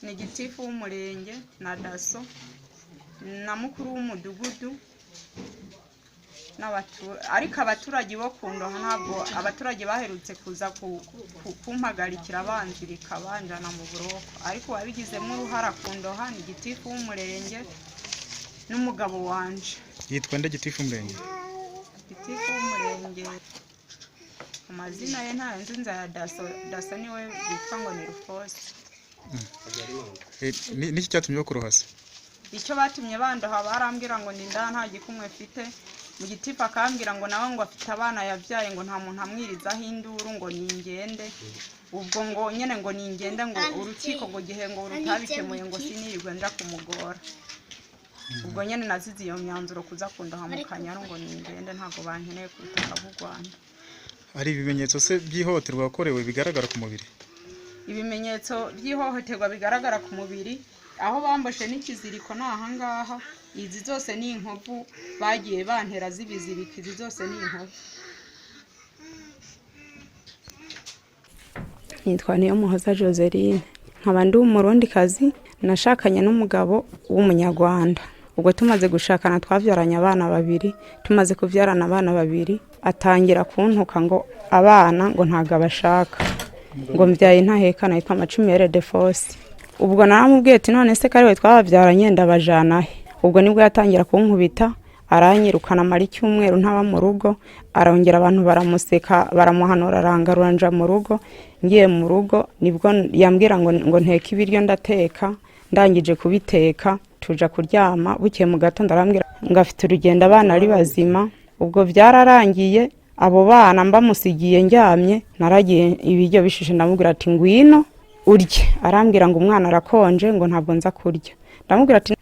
ni Gitifu w'umurenge na daso na mukuru w'umudugudu ariko abaturage bo kundoha ntabwo abaturage baherutse kuza kumpagarikira banzirika banjana mu buroko ariko wabigizemo uruhara kundoha ni Gitifu w'umurenge n'umugabo wanje. Yitwa nde Gitifu w'umurenge? Gitifu w'umurenge amazina ye nta nzinza ya daso niwe bitwa ngo ni Rufose. Niki cyatumye bakurohasa? Icyo batumye bandoha barambwira ngo ni nta gikumwe mfite mu Gitifu akambwira ngo nawe ngo afite abana yabyaye ngo nta muntu amwirizaho induru ngo ningende ubwo ngo nyene ngo ningende ngo urukiko ngo gihe ngo rutabikemuye ngo sinirirwe nja kumugora ubwo nyene nazize iyo myanzuro kuza kundoha mu Kanyaru ngo ningende ntago bankeneye kubutaka bw'u Rwanda. Ari ibimenyetso se by'ihohoterwa wakorewe bigaragara ku mubiri? Ibimenyetso by'ihohoterwa bigaragara ku mubiri aho bamboshe n'ikiziriko nahangaha izi zose ni inkovu bagiye bantera zibizirika izi zose ni inkovu. Nitwa NIYOMUHOZA Joseline nkaba ndi umurundikazi nashakanye n'umugabo w'umunyarwanda. Ubwo tumaze gushakana twavyaranye abana babiri, tumaze kuvyarana abana babiri atangira kuntuka ngo abana ngo ntago abashaka ngo mbyaye ntahekana yitwa Macumire de Force. Ubwo naramubwiye ati none se kariwe twabavyaranye ndabajana he? Ubwo nibwo yatangira kunkubita aranyirukana mari cyumweru ntaba mu rugo arongera abantu baramuseka baramuhanura arangarura nja mu rugo. Ngiye mu rugo nibwo yambwira ngo nteka ibiryo ndateka ndangije kubiteka tuja kuryama bukiye mu gatondo arambwira ngafite urugendo abana ari bazima. Ubwo byararangiye abo bana mbamusigiye njyamye naragiye ibiryo bishushe ndamubwira ati ngwino urye arambwira ngo umwana arakonje ngo ntabwo nza kurya. Ndamubwira ati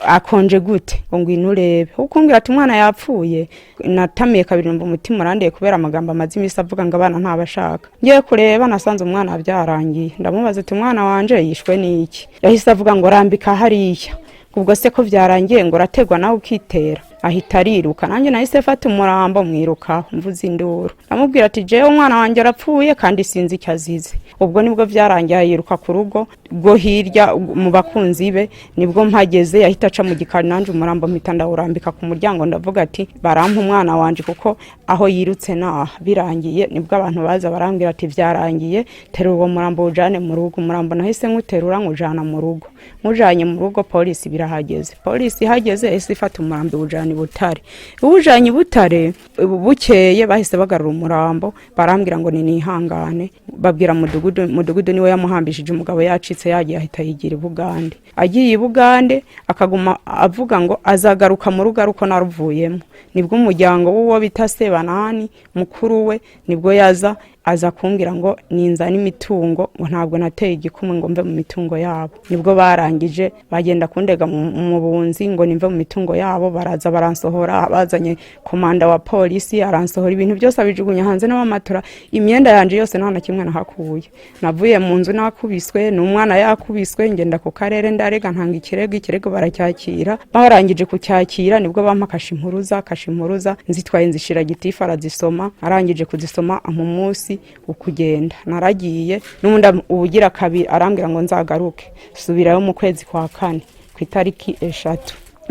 akonje gute ngo ngwino urebe ukumbwira ati umwana yapfuye. Natamiye kabiri numva umutima urandiye kubera amagambo amazi imisi avuga ngo abana ntabashaka. Ngiye kureba nasanze umwana byarangiye ndamubaza ati umwana wanje yishwe n'iki? Yahise avuga ngo rambika hariya. Ubwo se ko byarangiye ngo rategwa nawe ukitera ahita ariruka nanjye nahise fata umurambo mwirukaho mvuze induru. Ndamubwira ati jewe umwana wanjye arapfuye kandi sinzi icyo azize. Ubwo nibwo byarangiye yiruka ku rugo rwo hirya mu bakunzi be nibwo mpageze yahita aca mu gikari nanje umurambo mpita ndawurambika ku muryango ndavuga ati barampa umwana wanje kuko aho yirutse naha birangiye nibwo abantu baza barambwira ati byarangiye terura uwo murambo ujane mu rugo. Umurambo nahise nkuterura ngujana mu rugo mujanye mu rugo polisi birahageze. Polisi ihageze ese ifata umurambo ujana Butare. Ubujanye Butare bukeye bahise bagarura umurambo barambwira ngo ni nihangane babwira mudugudu niwe yamuhambishije umugabo yacitse yagiye ahita yigira Bugande. Agiye Bugande akaguma avuga ngo azagaruka mu rugo aruko naruvuyemo. Nibwo umuryango w'uwo bita Sebanani mukuru we nibwo yaza aza kumbwira ngo ninza n'imitungo ngo ntabwo nateye igikumwe ngo mve mu mitungo yabo. Nibwo barangije bagenda kundega mu bunzi ngo nimve mu mitungo yabo baraza baransohora bazanye komanda wa polisi aransohora ibintu byose abijugunya hanze n'amatora imyenda yanje yose nta na kimwe nahakuye. Navuye mu nzu nakubiswe n'umwana yakubiswe ngenda ku karere ndarega ntanga ikirego baracyakira. Barangije kucyakira nibwo bampakasha impuruza nzitwaye nzishira Gitifu arazisoma arangije kuzisoma amumunsi ukugenda naragiye n'umunda ubugira kabiri arambwira ngo nzagaruke subirayo mu kwezi kwa 4 ku itariki 3.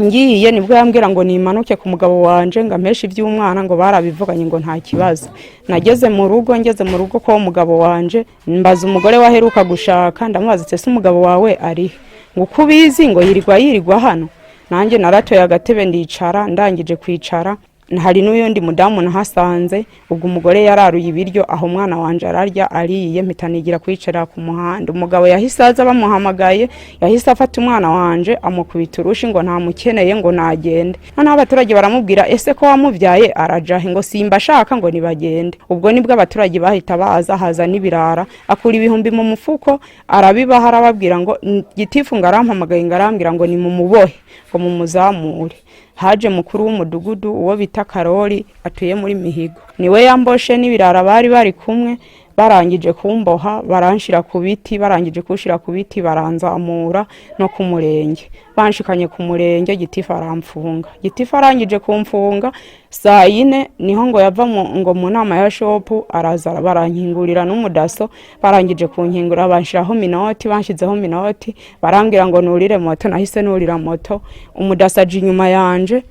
Ngiye nibwo yambwira ngo nimanuke ku mugabo wanje ngampesha iby'umwana ngo barabivuganye ngo nta kibazo. Ngeze mu rugo ko umugabo wanje mbaza umugore waheruka gushaka ndamubaza ese umugabo wawe ari ngo kubizi ngo yirirwa hano. Nanjye naratoye agatebe ndicara ndangije kwicara hari n'uyundi mudamu nahasanze ubwo umugore yararuye ibiryo aho umwana wanje ararya ariye mpitanigira kwicara ku muhanda. Umugabo yahise aza bamuhamagaye yahise afata umwana wanje amukubita urushi ngo nta mukeneye ngo nagende. None abaturage baramubwira ese ko wamuvyaye arajahe ngo simba shaka ngo nibagende. Ubwo nibwo abaturage bahita baza haza n'ibirara akura ibihumbi mu mufuko arabibaha arababwira ngo Gitifu ngarampamagaye ngarambwira ngo ni mu mubohe ngo mumuzamure. Haje mukuru w'umudugudu uwo bita Karoli atuye muri Mihigo niwe yamboshe n'ibirara bari kumwe barangije kumboha baranshira ku biti barangije kushira ku biti baranzamura no ku murenge banshikanye ku murenge Gitifu aramfunga. Gitifu arangije kumfunga saa 4 niho ngo yava ngo mu nama ya shop araza barankingurira n'umudaso barangije kunkingura banshiraho minoti banshizeho minoti barambwira ngo nurire moto nahise nurira moto umudaso aje inyuma yanje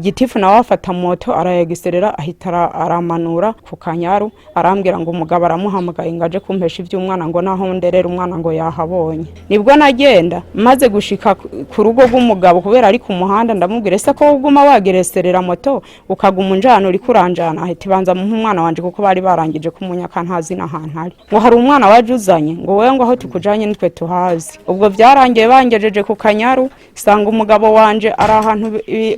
Gitifu nawe afata moto arayegiserera ahita aramanura ku Kanyaru arambwira ngo umugabo aramuhamagaye ngaje kumpesha ivy'umwana ngo naho nderera umwana ngo yahabonye nibwo nagenda maze gushika ku rugo rw'umugabo kubera ari ku muhanda ndamubwira ese ko uguma wagereserera moto ukaguma unjana uri kuranjana ahita banza mu umwana wanje kuko bari barangije kumunyaka ntazi nahantu ari ngo hari umwana wajuzanye ngo wewe ngo aho tukujanye nitwe tuhazi ubwo byarangiye bangejeje ku Kanyaru sanga umugabo wanje ari ahantu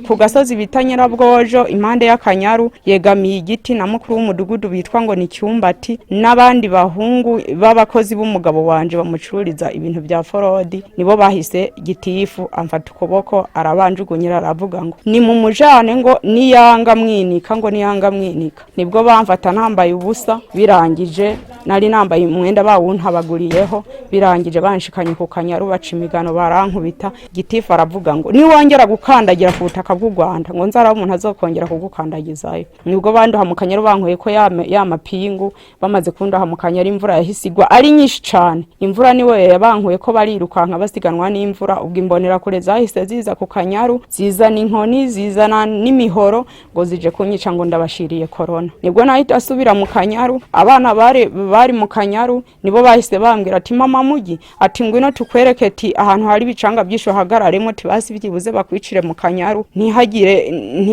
ku gasozi bitanyira bwojo impande ya Kanyaru yegamiye igiti na mukuru w'umudugudu bitwa ngo ni Cyumbati n'abandi bahungu b'abakozi b'umugabo wanje bamucururiza ibintu bya forodi nibo bahise Gitifu amfata ukuboko arabanjugunyira aravuga ngo ni mu mujane ngo niyanga mwinika ngo niyanga mwinika nibwo bamfata nambaye ubusa birangije nari nambaye umwenda bawuntabaguriyeho birangije banshikanye ku Kanyaru baca imigano barankubita Gitifu aravuga ngo ni wongera gukandagira ku butaka bw'u Rwanda ngo nzara umuntu azokongera kugukandagizayo nibwo banduha mu Kanyaru bankoye ko ya mapingu bamaze kundaha mu Kanyaru imvura yahisigwa ari nyinshi cyane imvura niwe yabankoye ko barirukanka basiganwa n'imvura ubwo imbonera kure zahise ziza ku Kanyaru ziza n'inkoni zizana n'imihoro ngo zije kunyica ngo ndabashiriye corona nibwo nahita asubira mu Kanyaru abana bari mu Kanyaru nibo bahise bambwira ati mama mugi ati ngwino tukwereke ati ahantu hari bicanga byisho hagararemo tibasi byibuze bakwicire mu Kanyaru ntihagire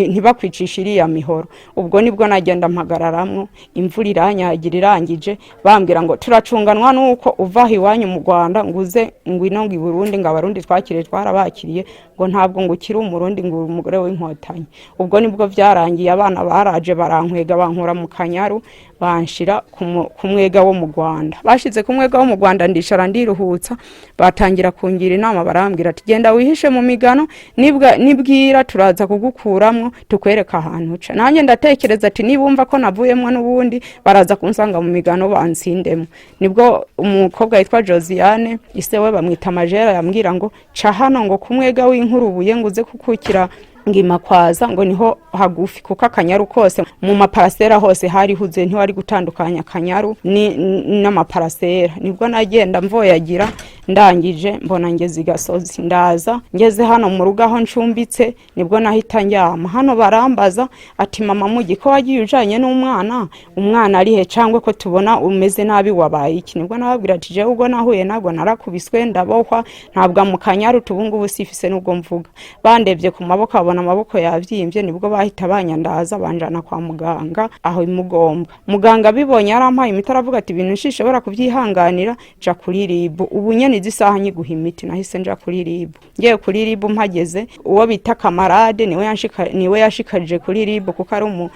ntibakwicishiriye ya mihoro ubwo nibwo nagenda mpagararamwo imvura iranyagira irangije bambwira ngo turacunganwa nuko uva hiwanyu mu Rwanda nguze ngwino ngi Burundi ngo abarundi twakire twarabakiriye ngo ntabwo ngo ukiri umurundi ngo umugore w'inkotanyi ubwo nibwo byarangiye abana baraje barankwega bankura mu Kanyaru banshira kumwega wo mu Rwanda bashize kumwega wo mu Rwanda ndishara ndiruhutsa batangira kungira inama barambwira ati genda wihishe mu migano nibwira turaza kugukuramwo tukwereka ahantu uca nanjye ndatekereza ati nibumva ko navuyemwe n'ubundi baraza kunsanga mu migano bansindemo nibwo umukobwa yitwa Josiane isewe bamwita Majera yambwira ngo ca hano ngo kumwega w'inkurubuye nguze kukukira ngima kwaza ngo niho hagufi kuko Kanyaru kose mu maparasera hose hari huze ntiwari gutandukanya Kanyaru n'amaparasera nibwo nagenda mvoyagira ndangije mbona ngeze igasozi ndaza ngeze hano mu rugo aho ncumbitse nibwo nahita njyama hano barambaza ati mama mugi ko wagiye ujanye n'umwana umwana ari he cangwe ko tubona umeze nabi wabaye iki nibwo nababwira ati je ubwo nahuye nabwo narakubiswe ndabohwa ntabwo mu Kanyaru tubungu busifise nubwo mvuga bandevye ku maboko abona amaboko yavyimbye nibwo bahita banyandaza banjana kwa muganga aho imugombwa muganga bibonye arampaye imiti aravuga ati ibintu nshishobora kuvyihanganira ja kuri ribu ubu nyene izisaha nyiguha imiti nahise nja kuri ribu ngiye kuri ribu mpageze uwo bita kamarade niwe yashikarije kuri ribu kuko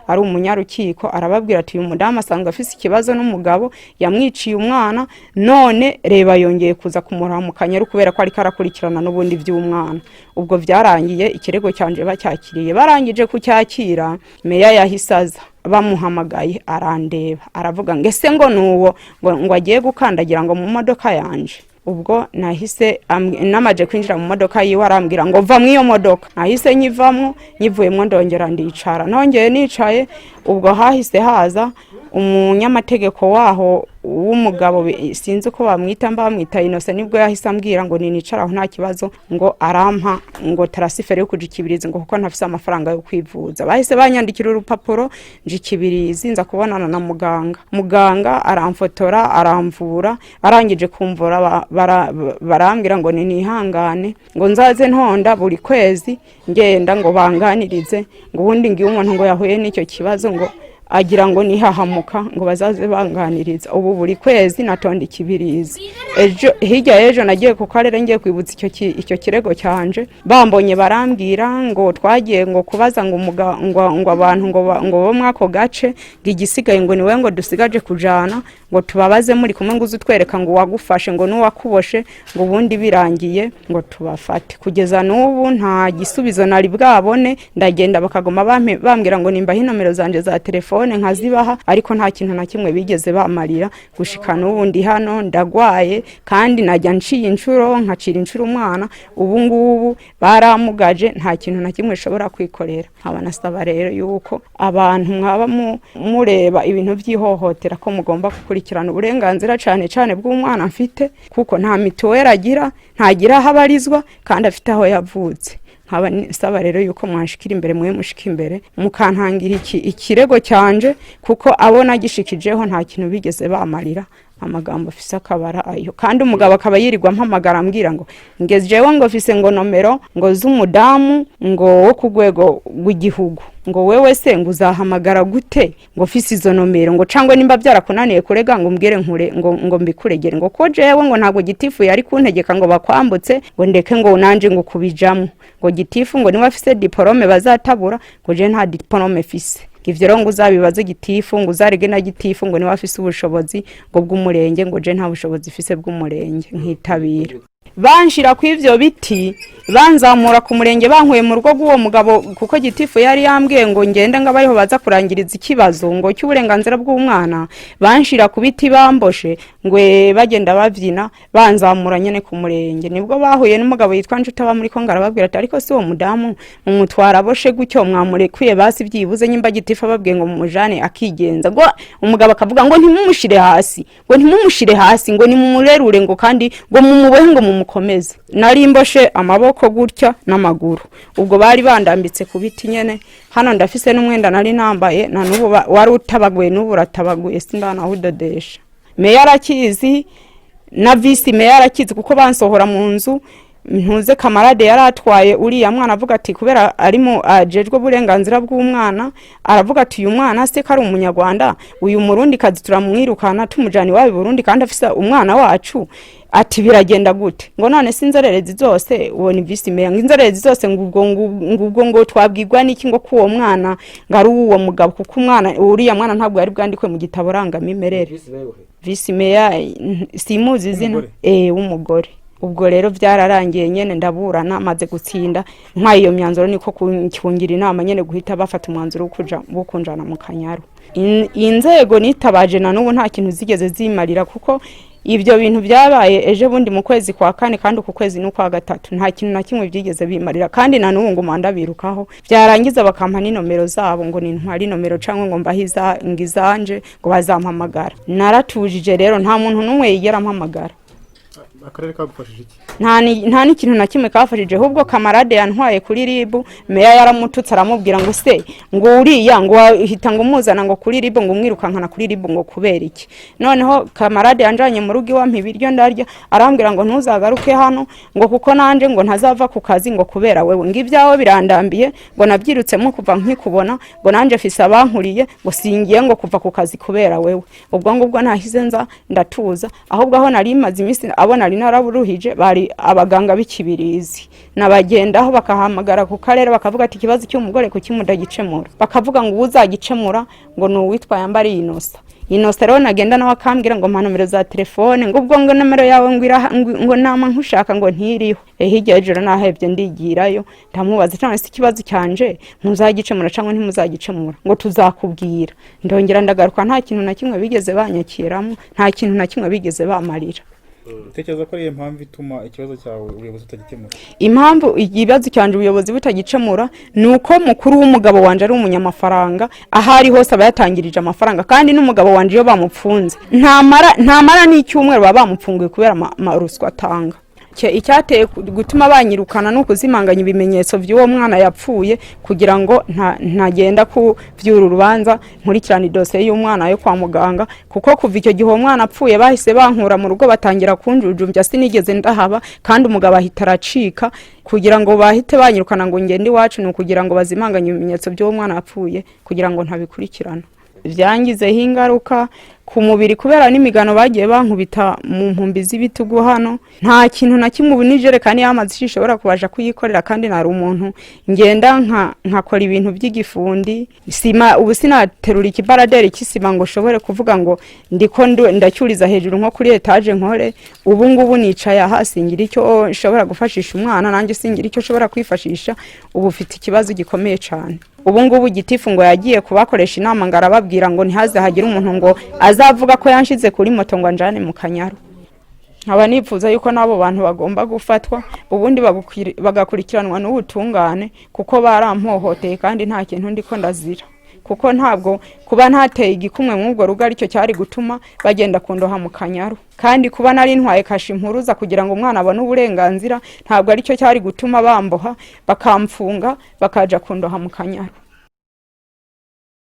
ari umunyarukiko arababwira ati uyu mudamu asanga afise ikibazo n'umugabo yamwiciye umwana none reba yongeye kuza kumura mu Kanyaru kubera ko ari karakurikirana n'ubundi vy'umwana ubwo vyarangiye ikirego cyanje bacyakiriye barangije kucyakira meya yahisaza bamuhamagaye arandeba aravuga ngese ngo nuwo ngo agiye gukandagira ngo mu modoka yanje ubwo nahise namaje kwinjira mu modoka yiwe arambwira ngo va mwiyo modoka nahise nyivamwo nyivuyemwo ndongera ndicara nongeye nicaye ubwo hahise haza umunyamategeko waho w'umugabo sinzi uko bamwita bamwita Innocent nibwo yahise ambwira ngo ninicara aho nta kibazo ngo arampa ngo transfert yo kujikibiriza ngo kuko ntafise amafaranga yo kwivuza bahise banyandikira urupapuro njikibirizi nza kubonana na muganga aramfotora aramvura arangije kumvura barambwira ngo ninihangane ngo nzaze ntonda buri kwezi ngenda ngo banganirize ngo ubundi ngiye umuntu ngo yahuye n'icyo kibazo ngo agira ngo nihahamuka ngo bazaze banganiriza ubu buri kwezi natonda ikibirizi hirya ejo nagiye ku karere ngiye kwibutsa icyo kirego cyanje bambonye barambwira ngo twagiye ngo kubaza ngo abantu ngo bo mwako gace ngigisigaye ngo niwe ngo dusigaje kujana ngo tubabaze muri kumwe ngo uzutwereka ngo wagufashe ngo n'uwakuboshe ngo ubundi birangiye ngo tubafate kugeza n'ubu nta gisubizo nari bwabone ndagenda bakagoma bambwira ngo nimba nomero zanje za telefone nkazibaha ariko nta kintu na kimwe bigeze bamarira gushika n'ubu ndi hano ndagwaye kandi najya nciye inshuro nkacira inshuro umwana ubu ngubu baramugaje nta kintu na kimwe shobora kwikorera abanasaba rero yuko abantu mwaba mureba ibintu by'ihohotera ko mugomba gukurikirana uburenganzira cyane bw'umwana mfite kuko nta mituweli agira ntagira habarizwa kandi afite aho yavutse nkaba saba rero yuko mwashikira imbere mwe mushika imbere mukantangira ikirego cyanje kuko abona gishikijeho nta kintu bigeze bamarira amagambo afise akabara ayo kandi umugabo akaba yirirwa mpamagara ambwira ngo ngejewe ngo fise ngo nomero ngo z'umudamu ngo wo kugwego rw'igihugu ngo wewe se ngo uzahamagara gute ngo fise izo nomero ngo cangwe nimba byarakunaniye kurega ngo mbwire nkure ngo mbikuregere ngo ko jewe ngo ntago Gitifu yari kuntegeka ngo bakwambutse ngo ndeke ngo nanje ngo kubijamo ngo Gitifu ngo niba afise diplome bazatabura ngo je nta diplome fise ivyo rero ngo uzabibaze Gitifu ngo uzarege na Gitifu ngo niba afise ubushobozi ngo bw'umurenge ngo je nta bushobozi fise bw'umurenge nkitabira banshira ku ivyo biti banzamura ku murenge bankuye mu rugo rw'uwo mugabo kuko Gitifu yari yambwiye ngo ngende ngo bariho baza kurangiriza ikibazo ngo cy'uburenganzira bw'umwana banshira ku biti bamboshe ngwe bagenda bavyina banzamura nyene ku murenge nibwo bahuye n'umugabo yitwa Njuta ba muri Kongo arababwira ati ariko si uwo mudamu mumutwara boshe gutyo mwamurekuye basi byibuze nyimba Gitifu ababwiye ngo mumujane akigenza ngo umugabo akavuga ngo ntimumushire hasi ngo nimumurerure ngo kandi ngo mumubohe ngo mumukomeze nari mboshe amaboko gutya n'amaguru ubwo bari bandambitse ku biti nyene hano ndafise n'umwenda nari nambaye na nubu wari utabaguye nubu ratabaguye sindana udodesha meya arakizi na vice meya arakizi kuko bansohora mu nzu ntuze kamarade yaratwaye uriya mwana avuga ati kubera arimo ajejwe burenganzira bw'umwana aravuga ati uyu mwana se kari umunyarwanda uyu murundi kazi turamwirukana tumujani wabi Burundi kandi afise umwana wacu ati biragenda gute ngo none sinzererezi zose uwo ni vice meya nginzererezi zose ngubwo ngo twabwirwa niki ngo kuwo mwana ngari uwo mugabo kuko umwana uriya mwana ntabwo yari bwandikwe mu gitabo rangamimerere vice meya simuzi izina w'umugore ubwo rero byararangiye nyene ndaburana maze gutsinda nka iyo myanzuro niko kungira inama nyene guhita bafata umwanzuro wo kunjana mu Kanyaru inzego nitabaje na nubu nta kintu zigeze zimarira kuko ibyo bintu byabaye eje bundi mu kwezi kwa kane kandi ku kwezi no kwa gatatu nta kintu na kimwe byigeze bimarira kandi na nubu ngo manda birukaho byarangiza bakampa ni nomero zabo ngo ni ntwari nomero cyangwa ngo mbahiza ngizanje ngo bazampamagara naratujije rero nta muntu numwe yigera mpamagara akarere kagufashije iki nta n'ikintu na kimwe kafashije ahubwo kamarade yantwaye kuri ribu meya yaramututse aramubwira ngo se ngo uriya ngo hita ngo muzana ngo kuri ribu ngo umwirukankana kuri ribu ngo kubera iki noneho kamarade yanjanye mu rugo iwampa ibiryo ndarya arambwira ngo ntuzagaruke hano ngo kuko nanje ngo ntazava ku kazi ngo kubera wewe ngo ibyawe birandambiye ngo nabyirutsemo kuva nkikubona ngo nanje fise abankuriye ngo singiye ngo kuva ku kazi kubera wewe ubwo ngubwo nahize nza ndatuza ahubwo aho nari maze imisi abona ari naraburuhije bari abaganga b'ikibirizi nabagendaho bakahamagara ku karere bakavuga ati ikibazo cy'umugore ku kimudagicemura bakavuga ngo uzagicemura ngo n'uwitwa yambari Inosa rero nagenda nawe akambwira ngo mpa nomero za telefone ngo ubwo ngo nomero yawe ngo nama nkushaka ngo ntiriho hirya y'ijoro nahebye ndigirayo ndamubaza cyane se ikibazo cyanje muzagicemura cyangwa ntimuzagicemura ngo tuzakubwira ndongera ndagaruka nta kintu na kimwe bigeze banyakiramo nta kintu na kimwe bigeze bamarira tekereza ko ari impamvu ituma ikibazo cyawe ubuyobozi utagikemura impamvu ikibazo cyanje ubuyobozi butagicemura nuko mukuru w'umugabo wanje ari umunyamafaranga ahari hose abayatangirije amafaranga kandi n'umugabo wanje yo bamupfunze ntamara n'icyumweru baba bamupfunguye kubera ruswa atanga icyateye gutuma banyirukana no kuzimanganya ibimenyetso by'uwo mwana yapfuye kugira ngo ntagenda kuvyura urubanza nkurikirana idosiye y'umwana yo kwa muganga kuko kuva icyo gihe umwana apfuye bahise bankura mu rugo batangira kunjujumbya sinigeze ndahaba kandi umugabo ahita aracika kugira ngo bahite banyirukana ngo ngende iwacu no kugira ngo bazimanganye ibimenyetso by'uwo mwana yapfuye kugira ngo ntabikurikirana byangizeho ingaruka ku mubiri kubera n'imigano bagiye bankubita mu nkumbi z'ibitugu hano nta kintu na kimwe ubu n'ijerekani y'amazi ishobora kubasha kuyikorera kandi nari umuntu ngenda nkakora ibintu by'igifundi sima ubu sinaterura ikibaraderi cy'isima ngo shobore kuvuga ngo ndiko ndacyuriza hejuru nko kuri etage nkore ubu ngubu nicaye hasi ngira icyo nshobora gufashisha umwana nanjye singira icyo nshobora kwifashisha ubu ufite ikibazo gikomeye cyane ubu ngubu Gitifu ngo yagiye kubakoresha inama ngo arababwira ngo ntihaze hagira umuntu ngo azavuga ko yanshize kuri moto ngo anjane mu Kanyaru nkaba nifuza yuko nabo bantu bagomba gufatwa ubundi bagakurikiranwa n'ubutungane kuko barampohoteye kandi nta kintu ndiko ndazira kuko ntabwo kuba ntateye igikumwe mw'ubwo rugo aricyo cyari gutuma bagenda kundoha mu Kanyaru kandi kuba nari ntwaye kashi impuruza kugira ngo umwana abone uburenganzira ntabwo aricyo cyari gutuma bamboha bakamfunga bakaja kundoha mu Kanyaru.